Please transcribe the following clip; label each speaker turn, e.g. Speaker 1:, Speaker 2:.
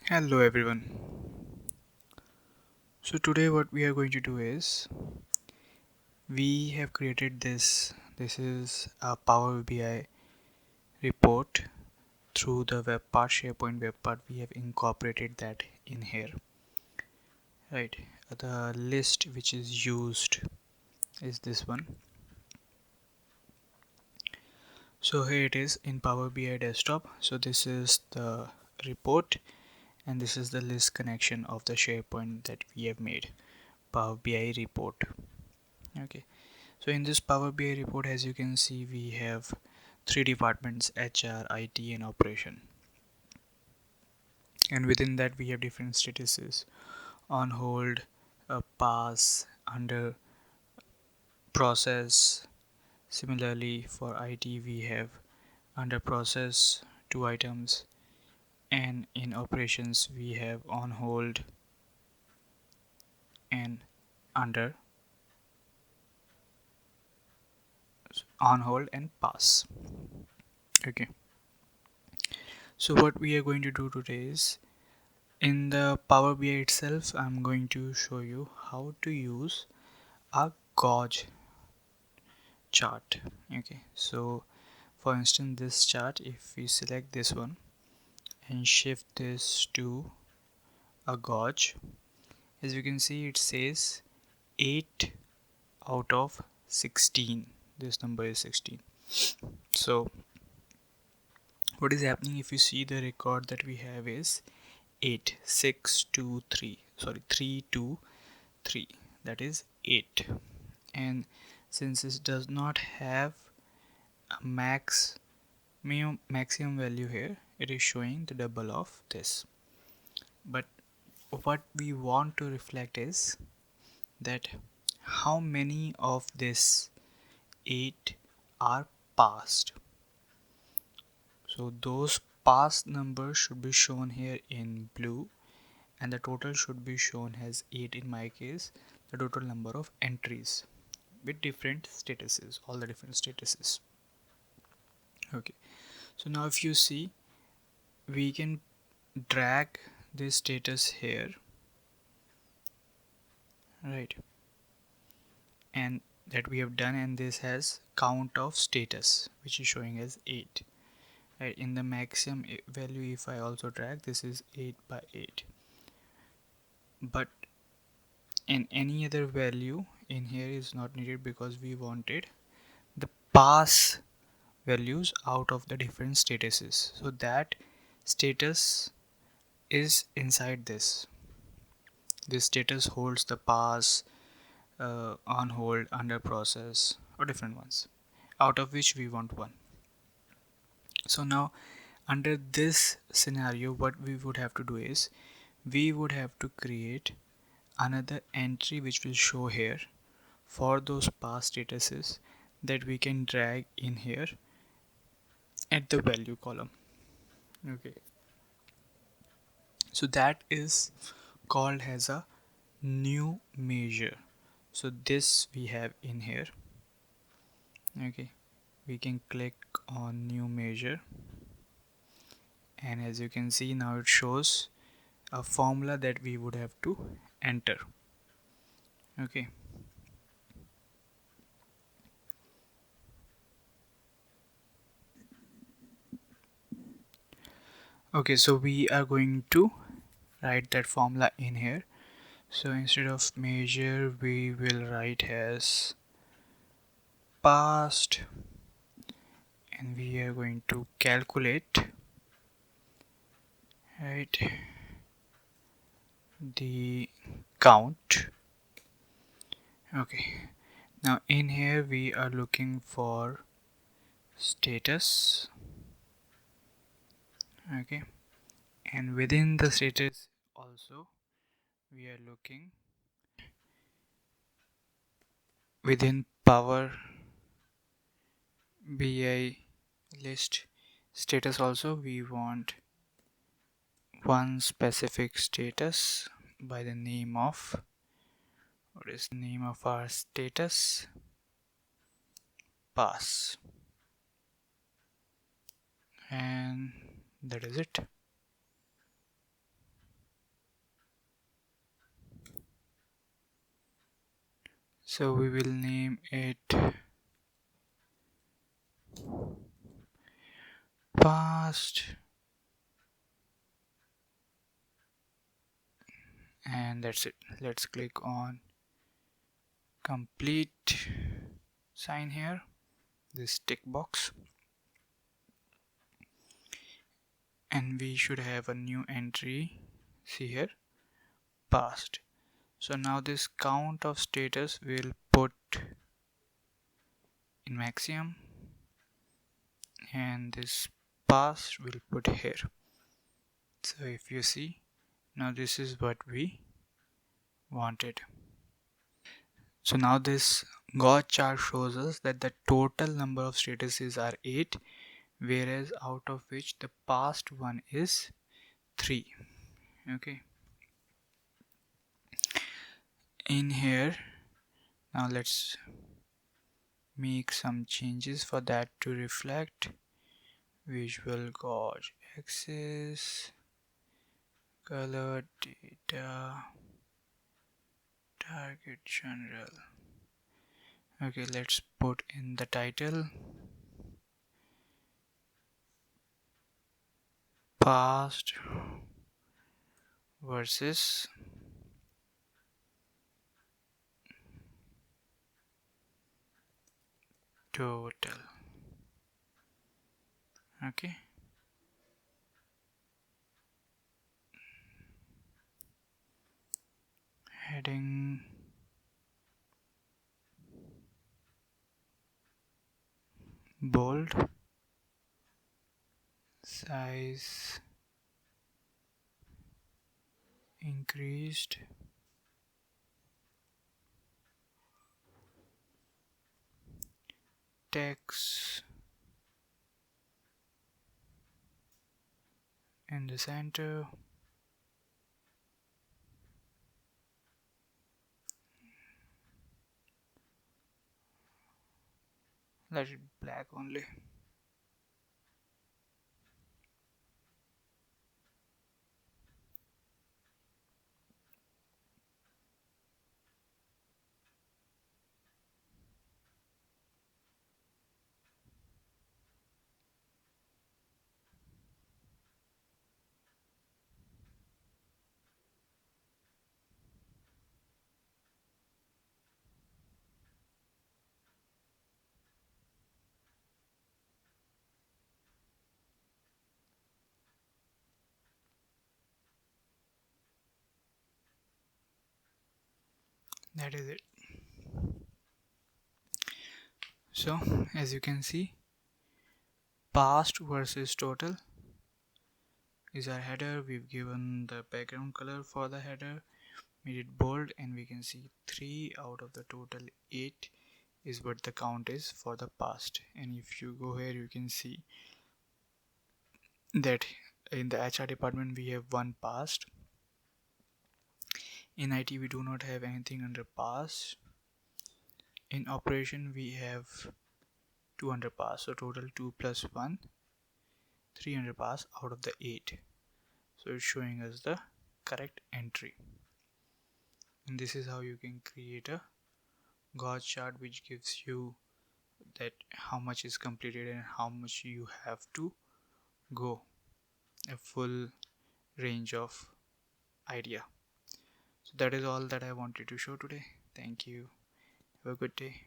Speaker 1: Hello everyone. So today what we are going to do is we have created this is a Power BI report through the web part, SharePoint web part. We have incorporated that in here, right? The list which is used is this one. So here it is in Power BI desktop. So this is the report and this is the list connection of the SharePoint that we have made, Power BI report. Okay. So in this Power BI report, as you can see, we have three departments: HR, IT, and operation. And within that, we have different statuses: on hold, pass, under process. Similarly, for IT, we have under process, two items, and in operations, we have on hold and under on hold and pass. Okay. So what we are going to do today is in the Power BI itself, I'm going to show you how to use a gauge chart. Okay, so for instance, this chart, if we select this one and shift this to a gauge, as you can see, it says 8 out of 16. This number is 16. So, what is happening if you see the record that we have is 8, 6, 2, 3. Sorry, 3, 2, 3. That is 8. And since it does not have a maximum value here, it is showing the double of this. But what we want to reflect is that how many of this 8 are passed. So those passed numbers should be shown here in blue, and the total should be shown as 8 in my case, the total number of entries with different statuses, all the different statuses. Okay, so now if you see, we can drag this status here, right? And that we have done, and this has count of status which is showing as 8, right? In the maximum value, if I also drag, this is 8 by 8. But in any other value in here is not needed because we wanted the pass values out of the different statuses, so that status is inside this status holds the pass, on hold, under process, or different ones, out of which we want one. So now under this scenario, what we would have to do is we would have to create another entry which will show here for those past statuses that we can drag in here at the value column. Okay, so that is called as a new measure. So this we have in here. Okay, we can click on new measure, and as you can see, now it shows a formula that we would have to enter. Okay, so we are going to write that formula in here. So instead of measure, we will write as past, and we are going to calculate, right, the count. Okay, now in here we are looking for status. Okay, and within the status also we are looking within Power BI list status also, we want one specific status by the name of, what is the name of our status? Pass. And that is it. So we will name it past, and that's it. Let's click on complete sign here, this tick box, and we should have a new entry. See here, past. So now this count of status will put in maximum, and this past will put here. So if you see, now this is what we wanted. So now this Guage chart shows us that the total number of statuses are 8, whereas out of which the past one is 3. Okay, in here, now let's make some changes for that to reflect. Visual Guage axis, color data, target general. Okay, let's put in the title, past versus total. Okay, heading bold, size increased, text in the center, let it black only. That is it. So as you can see, past versus total is our header. We've given the background color for the header, made it bold, and we can see 3 out of the total 8 is what the count is for the past. And if you go here, you can see that in the HR department we have 1 past. In IT we do not have anything under past. In operation we have 200 pass, so total 2 plus 1, 300 pass out of the 8. So it's showing us the correct entry. And this is how you can create a Gauge chart which gives you that how much is completed and how much you have to go, a full range of idea. So that is all that I wanted to show today. Thank you. Have a good day.